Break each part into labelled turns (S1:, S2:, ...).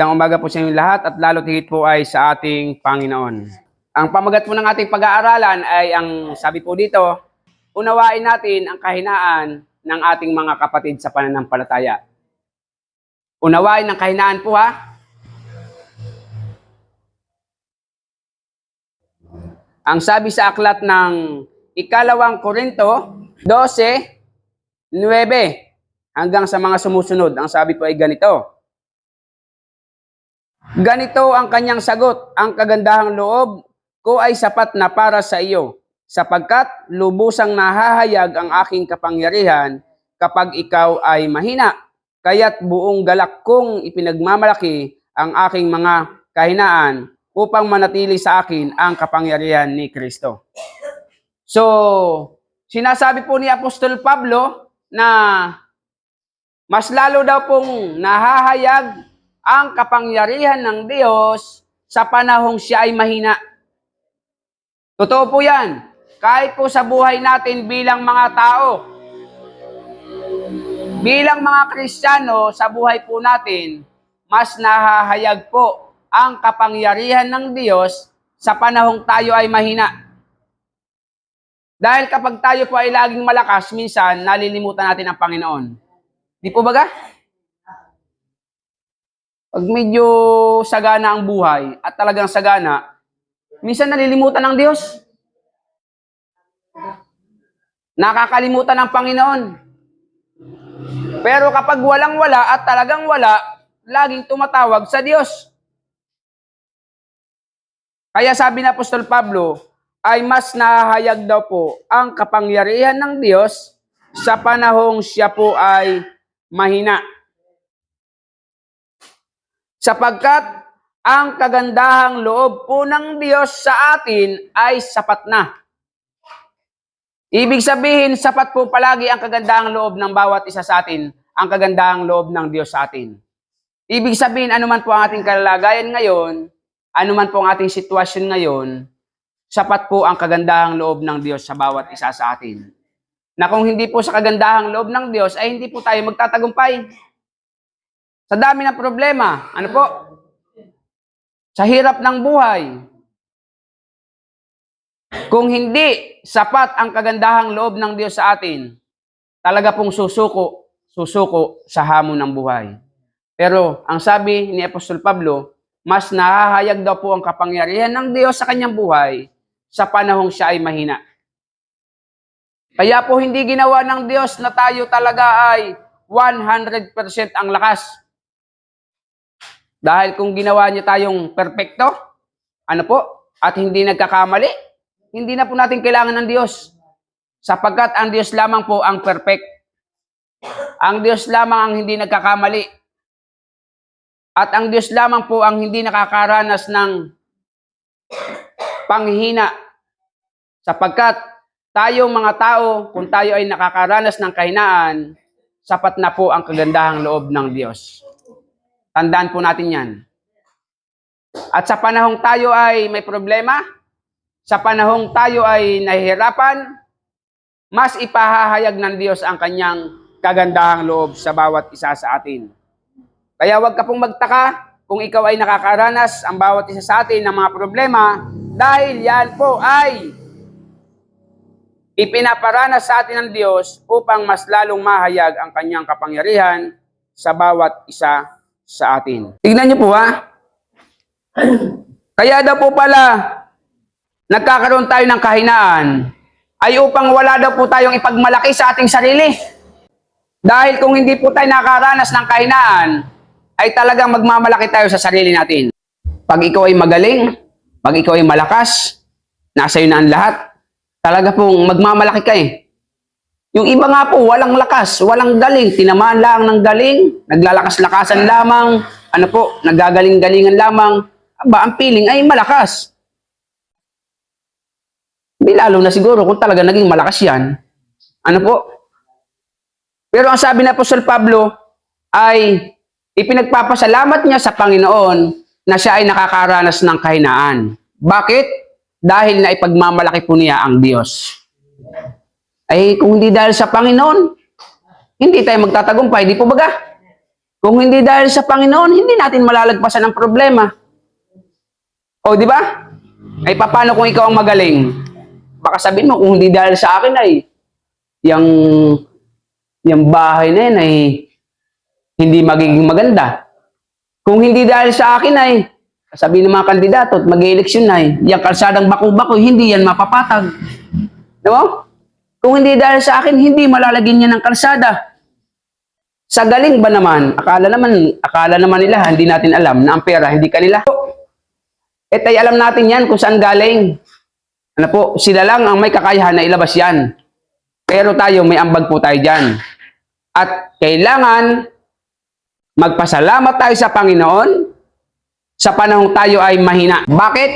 S1: Isang umaga po sa inyong lahat at lalo higit po ay sa ating Panginoon. Ang pamagat po ng ating pag-aaralan ay ang sabi po dito, unawain natin ang kahinaan ng ating mga kapatid sa pananampalataya. Unawain ang kahinaan po ha. Ang sabi sa aklat ng Ikalawang Korinto 12:9 hanggang sa mga sumusunod, ang sabi po ay ganito. Ganito ang kanyang sagot, ang kagandahang loob ko ay sapat na para sa iyo, sapagkat lubusang nahahayag ang aking kapangyarihan kapag ikaw ay mahina. Kaya't buong galak kong ipinagmamalaki ang aking mga kahinaan upang manatili sa akin ang kapangyarihan ni Kristo. So, sinasabi po ni Apostol Pablo na mas lalo daw pong nahahayag ang kapangyarihan ng Diyos sa panahong siya ay mahina. Totoo po yan. Kahit po sa buhay natin bilang mga tao, bilang mga Kristiyano sa buhay po natin, mas nahahayag po ang kapangyarihan ng Diyos sa panahong tayo ay mahina. Dahil kapag tayo po ay laging malakas, minsan nalilimutan natin ang Panginoon. Di po baga? Pag medyo sagana ang buhay at talagang sagana, minsan nalilimutan ng Diyos. Nakakalimutan ng Panginoon. Pero kapag walang-wala at talagang wala, laging tumatawag sa Diyos. Kaya sabi ni Apostol Pablo, ay mas nahahayag daw po ang kapangyarihan ng Diyos sa panahong siya po ay mahina. Sapagkat ang kagandahang loob po ng Diyos sa atin ay sapat na. Ibig sabihin, sapat po palagi ang kagandahang loob ng bawat isa sa atin, ang kagandahang loob ng Diyos sa atin. Ibig sabihin, anuman po ang ating kalagayan ngayon, anuman po ang ating sitwasyon ngayon, sapat po ang kagandahang loob ng Diyos sa bawat isa sa atin. Na kung hindi po sa kagandahang loob ng Diyos, ay hindi po tayo magtatagumpay. Sa dami ng problema, ano po? Sa hirap ng buhay. Kung hindi sapat ang kagandahang loob ng Diyos sa atin, talaga pong susuko sa hamon ng buhay. Pero ang sabi ni Apostol Pablo, mas nahahayag daw po ang kapangyarihan ng Diyos sa kanyang buhay sa panahong siya ay mahina. Kaya po hindi ginawa ng Diyos na tayo talaga ay 100% ang lakas. Dahil kung ginawa niya tayong perpekto, ano po, at hindi nagkakamali, hindi na po natin kailangan ng Diyos. Sapagkat ang Diyos lamang po ang perfect. Ang Diyos lamang ang hindi nagkakamali. At ang Diyos lamang po ang hindi nakakaranas ng panghihina. Sapagkat tayong mga tao, kung tayo ay nakakaranas ng kahinaan, sapat na po ang kagandahang loob ng Diyos. Tandaan po natin yan. At sa panahong tayo ay may problema, sa panahong tayo ay nahihirapan, mas ipahahayag ng Diyos ang kanyang kagandahang loob sa bawat isa sa atin. Kaya huwag ka pong magtaka kung ikaw ay nakakaranas ang bawat isa sa atin ng mga problema dahil yan po ay ipinaparanas sa atin ng Diyos upang mas lalong mahayag ang kanyang kapangyarihan sa bawat isa sa atin. Tignan niyo po ha. Kaya daw po pala nagkakaroon tayo ng kahinaan ay upang wala daw po tayong ipagmalaki sa ating sarili. Dahil kung hindi po tayo nakaranas ng kahinaan, ay talagang magmamalaki tayo sa sarili natin. Pag ikaw ay magaling, pag ikaw ay malakas, nasa iyo na ang lahat, talaga pong magmamalaki ka eh. Yung iba nga po, walang lakas, walang galing, tinamaan lang ng galing, naglalakas-lakasan lamang, ano po, nagagaling-galingan lamang, aba, ang piling ay malakas. Hindi lalo na siguro kung talaga naging malakas yan. Ano po? Pero ang sabi ni Apostol Pablo ay ipinagpapasalamat niya sa Panginoon na siya ay nakakaranas ng kahinaan. Bakit? Dahil na ipagmamalaki po niya ang Diyos. Ay kung hindi dahil sa Panginoon, hindi tayo magtatagumpay, di po baga? Kung hindi dahil sa Panginoon, hindi natin malalagpasan ang problema. O, di ba? Ay, paano kung ikaw ang magaling? Baka sabihin mo, kung hindi dahil sa akin ay, yung bahay na yan ay hindi magiging maganda. Kung hindi dahil sa akin ay, sabihin ng mga kandidato at mag-eleksyon na yung kalsadang bako-bako, hindi yan mapapatag. Diba? Kung hindi dahil sa akin, hindi malalagyan niya ng kalsada. Sa galing ba naman, akala naman nila, hindi natin alam na ang pera, hindi kanila. Eh tayo alam natin yan kung saan galing. Ano po, sila lang ang may kakayahan na ilabas yan. Pero tayo, may ambag po tayo dyan. At kailangan magpasalamat tayo sa Panginoon sa panahong tayo ay mahina. Bakit?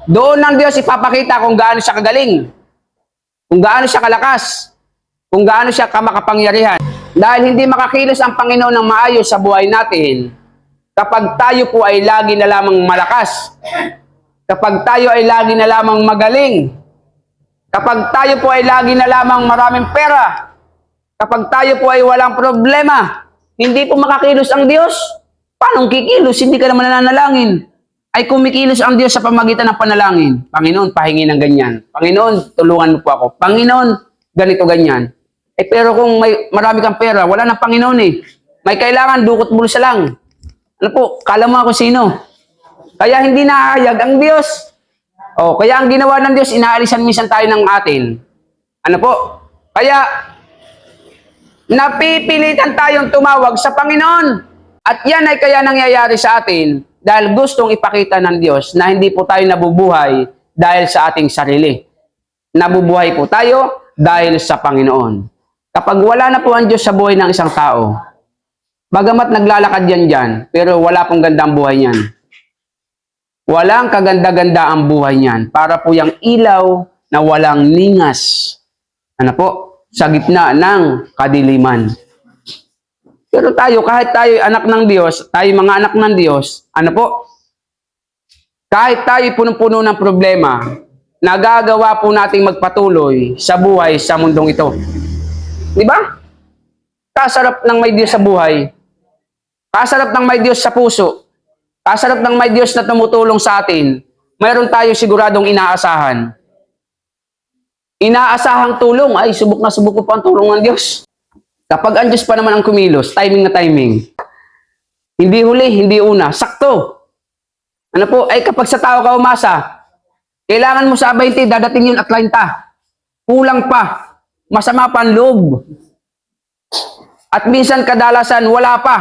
S1: Doon ng Diyos ipapakita kung gaano siya kagaling, kung gaano siya kalakas, kung gaano siya kamakapangyarihan. Dahil hindi makakilos ang Panginoon ng maayos sa buhay natin kapag tayo po ay lagi na lamang malakas, kapag tayo ay lagi na lamang magaling, kapag tayo po ay lagi na lamang maraming pera, kapag tayo po ay walang problema, hindi po makakilos ang Diyos. Paano kikilos? Hindi ka naman nananalangin. Ay kumikilos ang Diyos sa pamagitan ng panalangin. Panginoon, pahingi ng ganyan. Panginoon, tulungan mo po ako. Panginoon, ganito, ganyan. Eh pero kung marami kang pera, wala ng Panginoon eh. May kailangan, dukot bulsa lang. Ano po, kala mo ako sino? Kaya hindi naahayag ang Diyos. O, kaya ang ginawa ng Diyos, inaalisan minsan tayo ng atin. Ano po? Kaya, napipilitan tayong tumawag sa Panginoon. At yan ay kaya nangyayari sa atin dahil gustong ipakita ng Diyos na hindi po tayo nabubuhay dahil sa ating sarili. Nabubuhay po tayo dahil sa Panginoon. Kapag wala na po ang Diyos sa buhay ng isang tao, bagamat naglalakad yan dyan, pero wala pong ganda ang buhay niyan. Walang kaganda-ganda ang buhay niyan. Para po yung ilaw na walang ningas. Ano po? Sa gitna ng kadiliman. Pero tayo, kahit tayo anak ng Diyos, tayo mga anak ng Diyos, ano po? Kahit tayo punong-puno ng problema, nagagawa po nating magpatuloy sa buhay sa mundong ito. Di ba? Kasarap ng may Diyos sa buhay. Kasarap ng may Diyos sa puso. Kasarap ng may Diyos na tumutulong sa atin. Mayroon tayo siguradong inaasahan. Inaasahang tulong, ay subok na subok ko pa ang tulong ng Diyos. Kapag ang Diyos pa naman ang kumilos, timing na timing. Hindi huli, hindi una. Sakto. Ano po? Ay kapag sa tao ka umasa, kailangan mo sa 20, dadating yun at 30. Kulang pa. Masama pa ang loob. At minsan kadalasan, wala pa.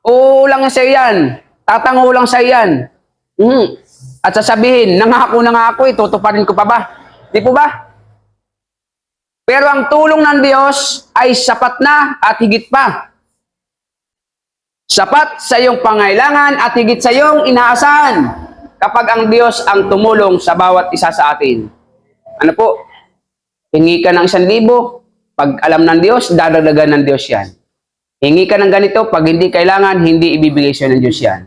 S1: Oo lang sa yan. Tatango lang sa yan. At sasabihin, nangako na nga ako, tutuparin ko pa ba? Di po ba? Pero ang tulong ng Diyos ay sapat na at higit pa. Sapat sa iyong pangailangan at higit sa iyong inaasahan kapag ang Diyos ang tumulong sa bawat isa sa atin. Ano po? Hingi ka ng 1,000, pag alam ng Diyos, dadagdagan ng Diyos yan. Hingi ka ng ganito, pag hindi kailangan, hindi ibibigay siya ng Diyos yan.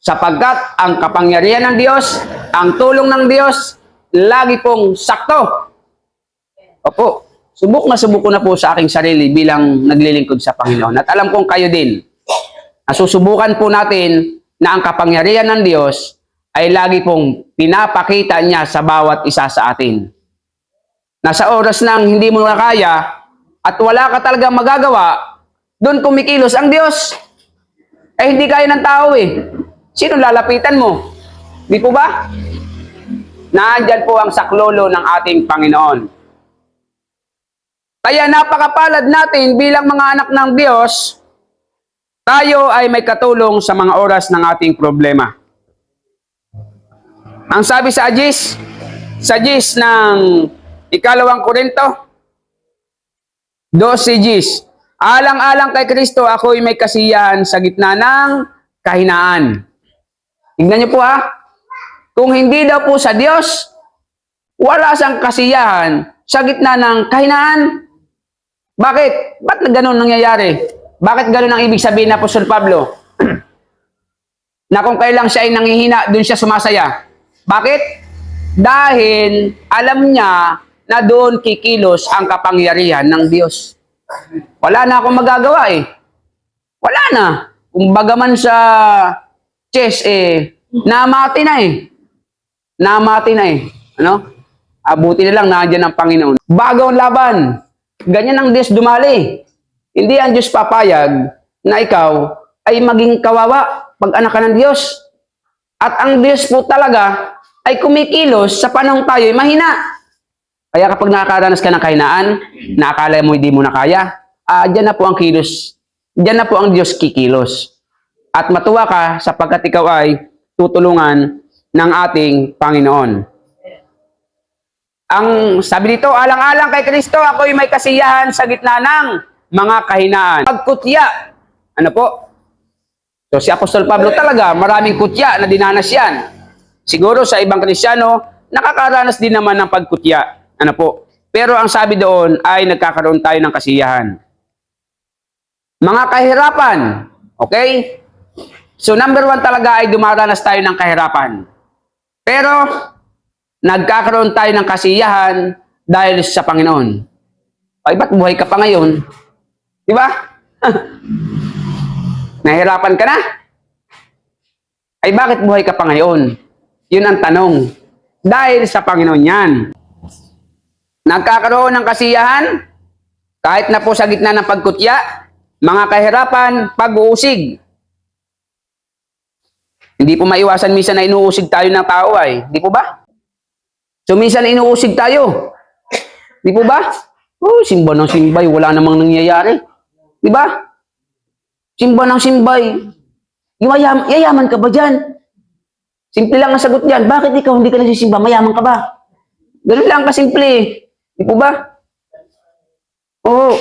S1: Sapagkat ang kapangyarihan ng Diyos, ang tulong ng Diyos, lagi pong sakto. Opo, subok ko na po sa aking sarili bilang naglilingkod sa Panginoon. At alam kong kayo din, nasusubukan po natin na ang kapangyarihan ng Diyos ay lagi pong pinapakita niya sa bawat isa sa atin. Nasa oras nang hindi mo na kaya at wala ka talagang magagawa, doon kumikilos ang Diyos. Eh hindi kaya ng tao eh. Sino lalapitan mo? Di po ba? Nandyan po ang saklolo ng ating Panginoon. Kaya napakapalad natin bilang mga anak ng Diyos, tayo ay may katulong sa mga oras ng ating problema. Ang sabi sa Agis ng 2 Korinto 12:10, alang-alang kay Kristo, ako'y may kasiyahan sa gitna ng kahinaan. Tingnan niyo po ha, kung hindi daw po sa Diyos, wala siyang kasiyahan sa gitna ng kahinaan. Bakit? Ba't ganun nangyayari? Bakit ganun ang ibig sabihin ng Apostol Pablo? Na kung kailang siya ay nanghihina, doon siya sumasaya. Bakit? Dahil alam niya na doon kikilos ang kapangyarihan ng Diyos. Wala na akong magagawa eh. Wala na. kumbaga man sa chess, namati na eh. Namati na eh. Ano? Abuti na lang, nandiyan ang Panginoon. Bago ang laban. Ganyan ang Diyos dumali. Hindi ang Diyos papayag na ikaw ay maging kawawa pag anak ka ng Diyos. At ang Diyos po talaga ay kumikilos sa panahon tayo ay mahina. Kaya kapag nakakaranas ka ng kahinaan, nakakala mo hindi mo na kaya, dyan na po ang kilos. Dyan na po ang Diyos kikilos. At matuwa ka sapagkat ikaw ay tutulungan ng ating Panginoon. Ang sabi dito, alang-alang kay Kristo, ako'y may kasiyahan sa gitna ng mga kahinaan. Pagkutya, ano po? So si Apostol Pablo talaga, maraming kutya na dinanas yan. Siguro sa ibang Kristyano, nakakaranas din naman ng pagkutya. Ano po? Pero ang sabi doon ay nagkakaroon tayo ng kasiyahan. Mga kahirapan, okay? So number 1 talaga ay dumaranas tayo ng kahirapan. Pero nagkakaroon tayo ng kasiyahan dahil sa Panginoon. Ay, ba't buhay ka pa ngayon? Di ba? Nahirapan ka na? Ay, bakit buhay ka pa ngayon? Yun ang tanong. Dahil sa Panginoon yan. Nagkakaroon ng kasiyahan, kahit na po sa gitna ng pagkutya, mga kahirapan, pag-uusig. Hindi po maiwasan minsan na inuusig tayo ng tao ay. Di po ba? So minsan inuusig tayo. Di po ba? Oh, simba ng simbay, wala namang nangyayari. Di ba? Simba ng simbay. Yayaman ka ba dyan? Simple lang ang sagot dyan. Bakit ikaw hindi ka nagsisimba? Mayaman ka ba? Ganun lang kasimple. Di po ba? Oo.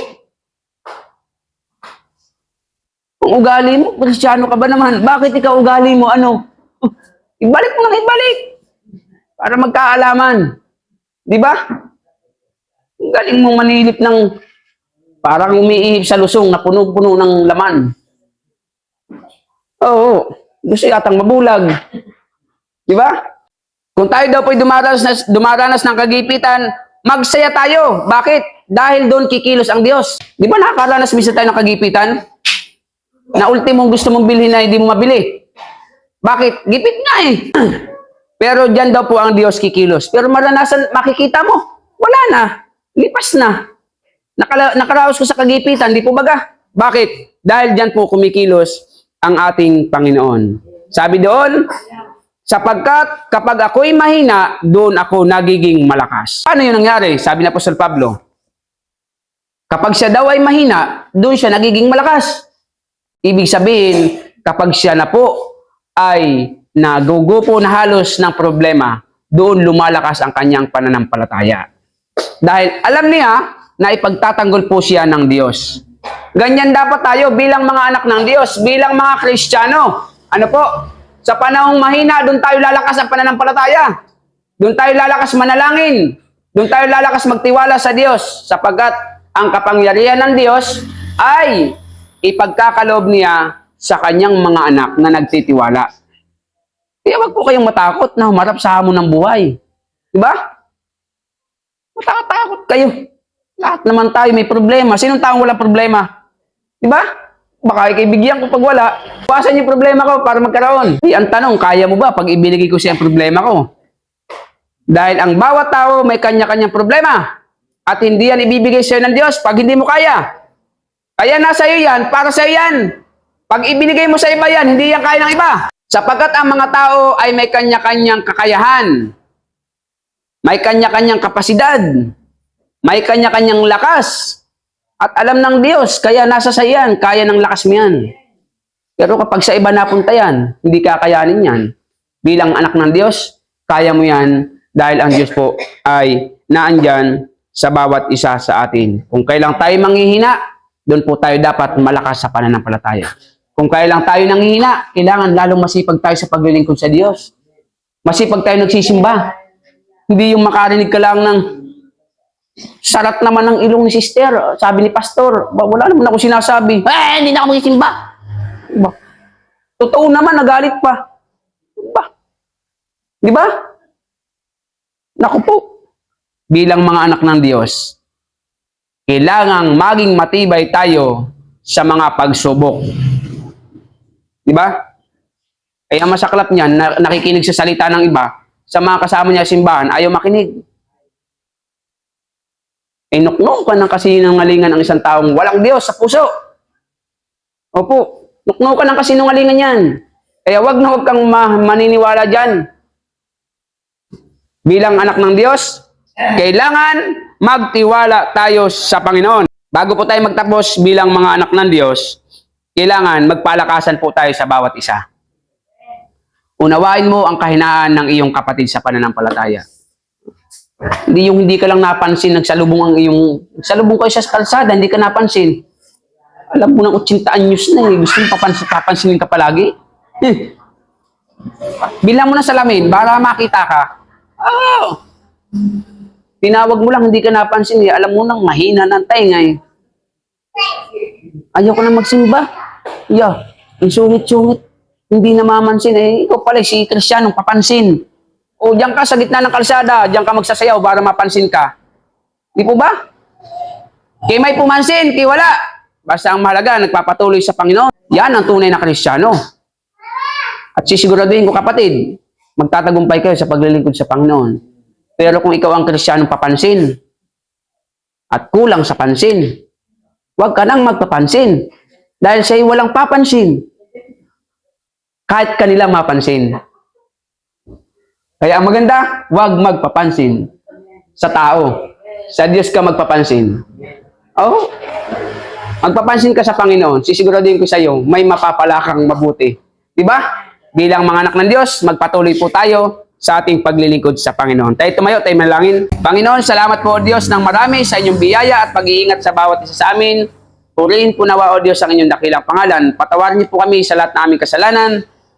S1: Kung ugali mo, Kristyano ka ba naman? Bakit ikaw ugali mo ano? Ibalik mo lang, ibalik. Para magkaalaman. Di ba? Ang galing mong manilip ng parang umiihip sa lusong na puno-puno ng laman. Oo. Gusto yatang mabulag. Di ba? Kung tayo daw po'y dumaranas ng kagipitan, magsaya tayo. Bakit? Dahil doon kikilos ang Diyos. Di ba nakakaranas minsan tayo ng kagipitan? Na ultimong gusto mong bilhin na hindi mo mabili. Bakit? Gipit nga eh. Pero dyan daw po ang Diyos kikilos. Pero maranasan, makikita mo, wala na. Lipas na. Nakaraos ko sa kagipitan, di po baga? Bakit? Dahil dyan po kumikilos ang ating Panginoon. Sabi doon, sapagkat kapag ako'y mahina, doon ako nagiging malakas. Paano yun nangyari? Sabi na Apostol Pablo. Kapag siya daw ay mahina, doon siya nagiging malakas. Ibig sabihin, kapag siya na po ay nagugupo na halos ng problema, doon lumalakas ang kanyang pananampalataya. Dahil alam niya na ipagtatanggol po siya ng Diyos. Ganyan dapat tayo bilang mga anak ng Diyos, bilang mga Kristiyano. Ano po? Sa panahong mahina, doon tayo lalakas ang pananampalataya. Doon tayo lalakas manalangin. Doon tayo lalakas magtiwala sa Diyos. Sapagkat ang kapangyarihan ng Diyos ay ipagkakaloob niya sa kanyang mga anak na nagtitiwala. Kaya wag po kayong matakot na humarap sa hamon ng buhay. Diba? Matatakot kayo. Lahat naman tayo may problema. Sinong taong walang problema? Diba? Baka ikibigyan ko pag wala. Bawasan yung problema ko para magkaroon. Ang tanong, kaya mo ba pag ibinigay ko siya ang problema ko? Dahil ang bawat tao may kanya-kanyang problema. At hindi yan ibibigay sa'yo ng Diyos pag hindi mo kaya. Kaya nasa iyo yan, para sa iyo yan. Pag ibinigay mo sa iba yan, hindi yan kaya ng iba. Sapagkat ang mga tao ay may kanya-kanyang kakayahan. May kanya-kanyang kapasidad. May kanya-kanyang lakas. At alam ng Diyos, kaya nasa sa yan, kaya ng lakas mo yan. Pero kapag sa iba napunta yan, hindi kakayanin yan. Bilang anak ng Diyos, kaya mo yan dahil ang Diyos po ay naandyan sa bawat isa sa atin. Kung kailang tayo manghihina, doon po tayo dapat malakas sa pananampalataya. Kung kailang tayo nanghihina, kailangan lalong masipag tayo sa paglilingkod sa Diyos. Masipag tayo nagsisimba. Hindi yung makarinig ka lang ng sarat naman ng ilong ni sister. Sabi ni pastor, wala naman ako sinasabi. Hindi na ako magsisimba. Diba? Totoo naman, nagalit pa. Diba? Diba? Naku po. Bilang mga anak ng Diyos, kailangang maging matibay tayo sa mga pagsubok. Di ba? Kaya masaklap niyan, nakikinig sa salita ng iba, sa mga kasama niya sa simbahan, ayaw makinig. Nuknok ka ng kasinungalingan ang isang taong walang Diyos sa puso. Opo, nuknok ka ng kasinungalingan yan. Kaya wag na wag kang maniniwala dyan. Bilang anak ng Diyos, kailangan magtiwala tayo sa Panginoon. Bago po tayo magtapos bilang mga anak ng Diyos, kailangan magpalakasan po tayo sa bawat isa. Unawain mo ang kahinaan ng iyong kapatid sa pananampalataya. Hindi yung hindi ka lang napansin, nagsalubong kayo sa kalsada, hindi ka napansin. Alam mo ng 80 anyos na eh, gusto mo papansinin ka palagi. Bilang mo na salamin, para makita ka. Oh! Tinawag mo lang, hindi ka napansin eh. Alam mo nang mahina ng tainga eh. Ayaw ko na magsimba. Ang sungit-sungit. Hindi namamansin eh. Ikaw pala si Kristiyanong papansin. O diyan ka sa gitna ng kalsada, diyan ka magsasayaw para mapansin ka. Di po ba? Kaya may pumansin, kaya wala. Basta ang mahalaga, nagpapatuloy sa Panginoon. Yan ang tunay na Kristiyano. At sisiguraduhin ko kapatid, magtatagumpay kayo sa paglilingkod sa Panginoon. Pero kung ikaw ang Kristiyanong papansin at kulang sa pansin, huwag ka nang magpapansin. Dahil sa'yo walang papansin. Kahit kanila mapansin. Kaya ang maganda, huwag magpapansin sa tao. Sa Diyos ka magpapansin. Oh, magpapansin ka sa Panginoon, sisiguraduhin ko sa iyo, may mapapala kang mabuti. Diba? Bilang mga anak ng Diyos, magpatuloy po tayo sa ating paglilingkod sa Panginoon. Tayo tumayo, tayo manalangin. Panginoon, salamat po o Diyos ng marami sa inyong biyaya at pag-iingat sa bawat isa sa amin. Purihin po nawa o Diyos ang inyong dakilang pangalan. Patawarin niyo po kami sa lahat ng aming kasalanan,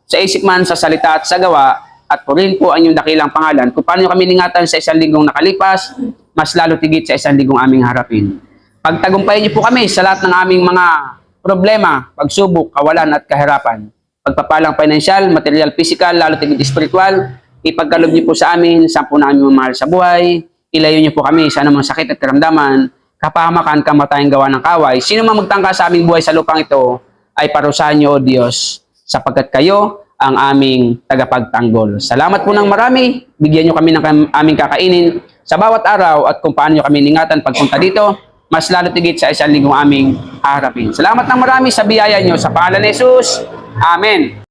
S1: sa isip man, sa salita at sa gawa, at purihin po ang inyong dakilang pangalan. Kung paano kami ningatan sa isang linggong nakalipas, mas lalo tigit sa isang linggong aming harapin. Pagtagumpayan niyo po kami sa lahat ng aming mga problema, pagsubok, kawalan at kahirapan. Pagpapalang financial, material, physical, lalo tigit spiritual, ipagkalob niyo po sa amin, sa po namin mamahal sa buhay, ilayo niyo po kami sa anumang sakit at karamdaman, kapahamakan, kamatayang gawa ng kaway. Sino man magtangka sa aming buhay sa lupang ito, ay parusahan niyo, O Diyos, sapagkat kayo ang aming tagapagtanggol. Salamat po ng marami. Bigyan niyo kami ng aming kakainin sa bawat araw at kung paano niyo kami ingatan pagpunta dito, mas lalo tigit sa isang linggong aming haharapin. Salamat ng marami sa biyaya niyo. Sa pangalan ni Jesus. Amen.